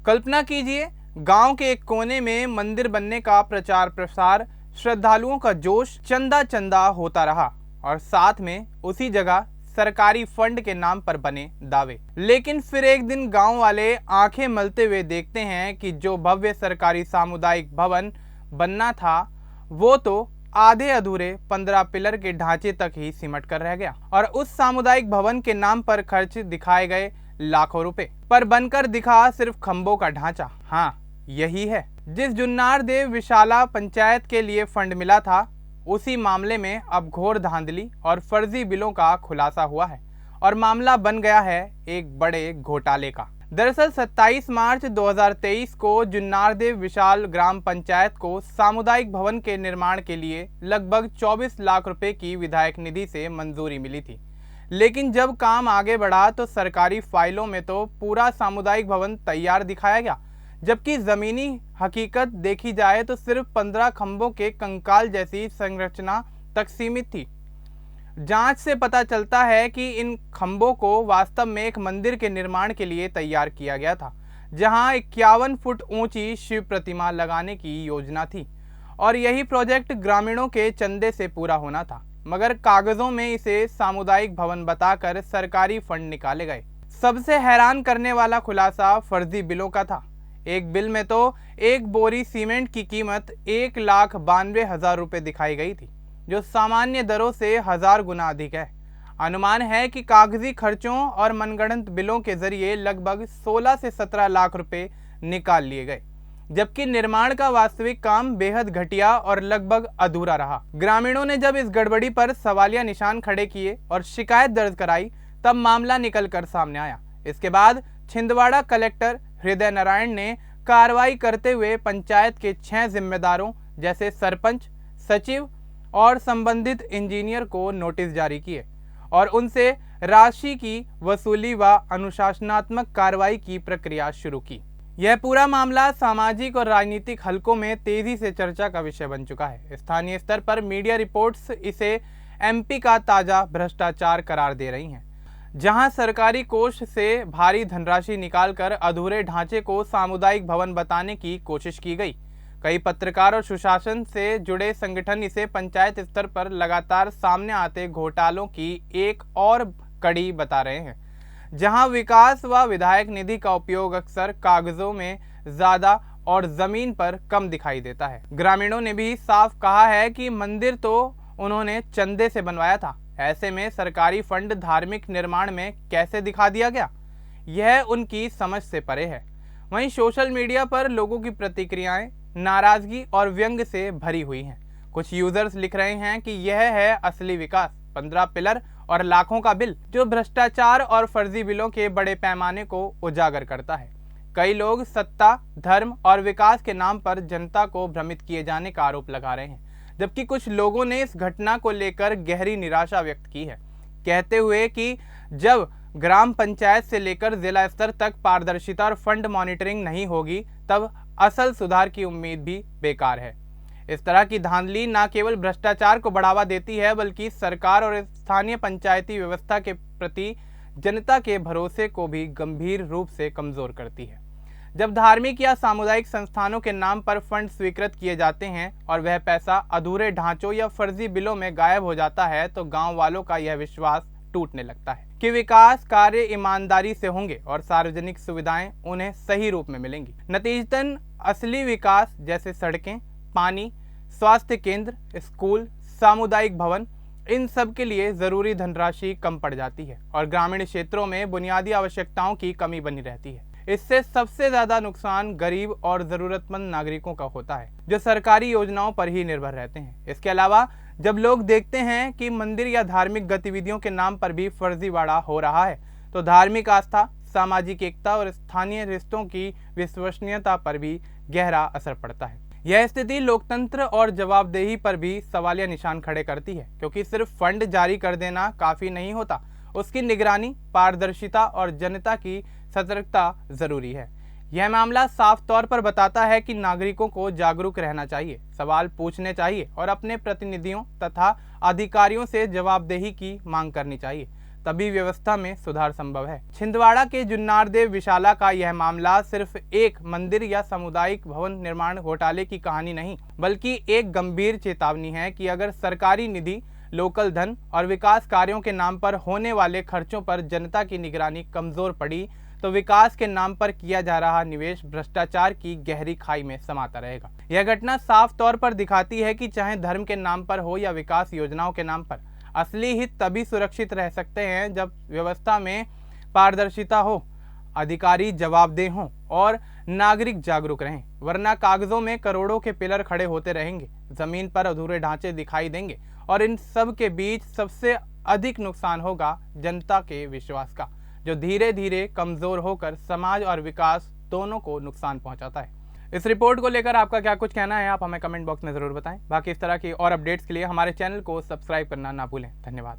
कल्पना कीजिए, गांव के एक कोने में मंदिर बनने का प्रचार प्रसार, श्रद्धालुओं का जोश, चंदा चंदा होता रहा और साथ में उसी जगह सरकारी फंड के नाम पर बने दावे। लेकिन फिर एक दिन गांव वाले आंखें मलते हुए देखते हैं कि जो भव्य सरकारी सामुदायिक भवन बनना था वो तो आधे अधूरे 15 पिलर के ढांचे तक ही सिमट कर रह गया और उस सामुदायिक भवन के नाम पर खर्च दिखाए गए लाखों रुपए, पर बनकर दिखा सिर्फ खंभों का ढांचा। हाँ, यही है जिस जुन्नार देव विशाला पंचायत के लिए फंड मिला था, उसी मामले में अब घोर धांधली और फर्जी बिलों का खुलासा हुआ है और मामला बन गया है एक बड़े घोटाले का। दरअसल 27 मार्च 2023 को जुन्नारदेव विशाल ग्राम पंचायत को सामुदायिक भवन के निर्माण के लिए लगभग 24 लाख रुपए की विधायक निधि से मंजूरी मिली थी। लेकिन जब काम आगे बढ़ा तो सरकारी फाइलों में तो पूरा सामुदायिक भवन तैयार दिखाया गया, जबकि जमीनी हकीकत देखी जाए तो सिर्फ 15 खंभों के कंकाल जैसी संरचना तक सीमित थी। जांच से पता चलता है कि इन खंभों को वास्तव में एक मंदिर के निर्माण के लिए तैयार किया गया था, जहां 51 फुट ऊंची शिव प्रतिमा लगाने की योजना थी और यही प्रोजेक्ट ग्रामीणों के चंदे से पूरा होना था, मगर कागजों में इसे सामुदायिक भवन बताकर सरकारी फंड निकाले गए। सबसे हैरान करने वाला खुलासा फर्जी बिलों का था। एक बिल में तो एक बोरी सीमेंट की कीमत 1,92,000 रुपये दिखाई गई थी, जो सामान्य दरों से 1000 गुना अधिक है। अनुमान है कि कागजी खर्चों और मनगढ़ंत बिलों के जरिए लगभग 16 से 17 लाख रुपए निकाल लिए गए, जबकि निर्माण का वास्तविक काम बेहद घटिया और लगभग अधूरा रहा। ग्रामीणों ने जब इस गड़बड़ी पर सवालिया निशान खड़े किए और शिकायत दर्ज कराई, तब मामला निकल कर सामने आया। इसके बाद छिंदवाड़ा कलेक्टर हृदय नारायण ने कार्रवाई करते हुए पंचायत के 6 जिम्मेदारों जैसे सरपंच, सचिव और संबंधित इंजीनियर को नोटिस जारी किए और उनसे राशि की वसूली व अनुशासनात्मक कार्रवाई की प्रक्रिया शुरू की। यह पूरा मामला सामाजिक और राजनीतिक हलकों में तेजी से चर्चा का विषय बन चुका है। स्थानीय स्तर पर मीडिया रिपोर्ट्स इसे एमपी का ताजा भ्रष्टाचार करार दे रही हैं, जहां सरकारी कोष से भारी धनराशि निकालकर अधूरे ढांचे को सामुदायिक भवन बताने की कोशिश की गई। कई पत्रकार और सुशासन से जुड़े संगठन इसे पंचायत स्तर पर लगातार सामने आते घोटालों की एक और कड़ी बता रहे हैं, जहां विकास व विधायक निधि का उपयोग अक्सर कागजों में ज्यादा और जमीन पर कम दिखाई देता है। ग्रामीणों ने भी साफ कहा है कि मंदिर तो उन्होंने चंदे से बनवाया था, ऐसे में सरकारी फंड धार्मिक निर्माण में कैसे दिखा दिया गया, यह उनकी समझ से परे है। वहीं सोशल मीडिया पर लोगों की प्रतिक्रियाएं नाराजगी और व्यंग से भरी हुई हैं। कुछ यूजर्स लिख रहे हैं कि यह है असली विकास, 15 पिलर और लाखों का बिल, जो भ्रष्टाचार और फर्जी बिलों के बड़े पैमाने को उजागर करता है। कई लोग सत्ता, धर्म और विकास के नाम पर जनता को भ्रमित किए जाने का आरोप लगा रहे हैं, जबकि कुछ लोगों ने इस घटना को लेकर गहरी निराशा व्यक्त की है, कहते हुए कि जब ग्राम पंचायत से लेकर जिला स्तर तक पारदर्शिता और फंड मॉनिटरिंग नहीं होगी, तब असल सुधार की उम्मीद भी बेकार है। इस तरह की धांधली न केवल भ्रष्टाचार को बढ़ावा देती है, बल्कि सरकार और स्थानीय पंचायती व्यवस्था के प्रति जनता के भरोसे को भी गंभीर रूप से कमजोर करती है। जब धार्मिक या सामुदायिक संस्थानों के नाम पर फंड स्वीकृत किए जाते हैं और वह पैसा अधूरे ढांचों या फर्जी बिलों में गायब हो जाता है, तो गांव वालों का यह विश्वास टूटने लगता है कि विकास कार्य ईमानदारी से होंगे और सार्वजनिक सुविधाएं उन्हें सही रूप में मिलेंगी। नतीजतन असली विकास जैसे सड़कें, पानी, स्वास्थ्य केंद्र, स्कूल, सामुदायिक भवन, इन सब के लिए जरूरी धनराशि कम पड़ जाती है और ग्रामीण क्षेत्रों में बुनियादी आवश्यकताओं की कमी बनी रहती है। इससे सबसे ज्यादा नुकसान गरीब और जरूरतमंद नागरिकों का होता है, जो सरकारी योजनाओं पर ही निर्भर रहते हैं। इसके अलावा जब लोग देखते हैं कि मंदिर या धार्मिक गतिविधियों के नाम पर भी फर्जीवाड़ा हो रहा है, तो धार्मिक आस्था, सामाजिक एकता और स्थानीय रिश्तों की विश्वसनीयता पर भी गहरा असर पड़ता है। यह स्थिति लोकतंत्र और जवाबदेही पर भी सवालिया निशान खड़े करती है, क्योंकि सिर्फ फंड जारी कर देना काफी नहीं होता, उसकी निगरानी, पारदर्शिता और जनता की सतर्कता जरूरी है। यह मामला साफ तौर पर बताता है कि नागरिकों को जागरूक रहना चाहिए, सवाल पूछने चाहिए और अपने प्रतिनिधियों तथा अधिकारियों से जवाबदेही की मांग करनी चाहिए, तभी व्यवस्था में सुधार संभव है। छिंदवाड़ा के जुन्नारदेव विशाला का यह मामला सिर्फ एक मंदिर या सामुदायिक भवन निर्माण घोटाले की कहानी नहीं, बल्कि एक गंभीर चेतावनी है कि अगर सरकारी निधि, लोकल धन और विकास कार्यों के नाम पर होने वाले खर्चों पर जनता की निगरानी कमजोर पड़ी तो विकास के नाम पर किया जा रहा निवेश भ्रष्टाचार की गहरी खाई में समाता रहेगा। यह घटना साफ तौर पर दिखाती है कि चाहे धर्म के नाम पर हो या विकास योजनाओं के नाम पर, असली हित तभी सुरक्षित रह सकते हैं जब व्यवस्था में पारदर्शिता हो, अधिकारी जवाबदेह हों और नागरिक जागरूक रहें। वरना कागजों में करोड़ों के पिलर खड़े होते रहेंगे, जमीन पर अधूरे ढांचे दिखाई देंगे और इन सब के बीच सबसे अधिक नुकसान होगा जनता के विश्वास का, जो धीरे धीरे कमजोर होकर समाज और विकास दोनों को नुकसान पहुंचाता है। इस रिपोर्ट को लेकर आपका क्या कुछ कहना है, आप हमें कमेंट बॉक्स में जरूर बताएं। बाकी इस तरह की और अपडेट्स के लिए हमारे चैनल को सब्सक्राइब करना ना भूलें। धन्यवाद।